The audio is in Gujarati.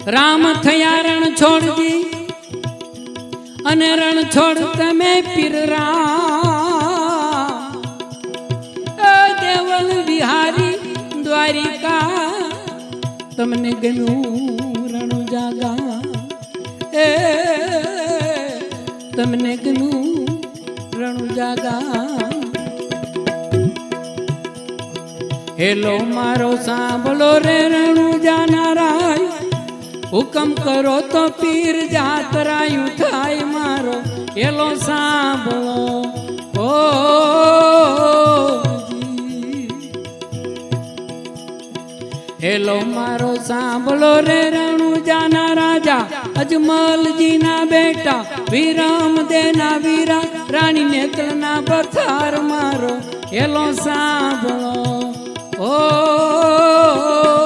રામ થયા રણ છોડજી અને રણ છોડ તમે પીરરા દેવલ વિહારી દ્વારિકા તમને ગમ્યું રણુ જાગા એ તમને ગમ્યું રણુ જાગા હેલો મારો સાંભળો રે રણુ જાનારાય હુકમ કરો તો પીર જાતરાયું થાય મારો હેલો સાંભળો ઓ હેલો મારો સાંભળો રે રણુ જાના રાજા અજમલજી ના બેટા વિરામ દેના વીરા રાણી નેત્રના પથાર મારો હેલો સાંભળો ઓ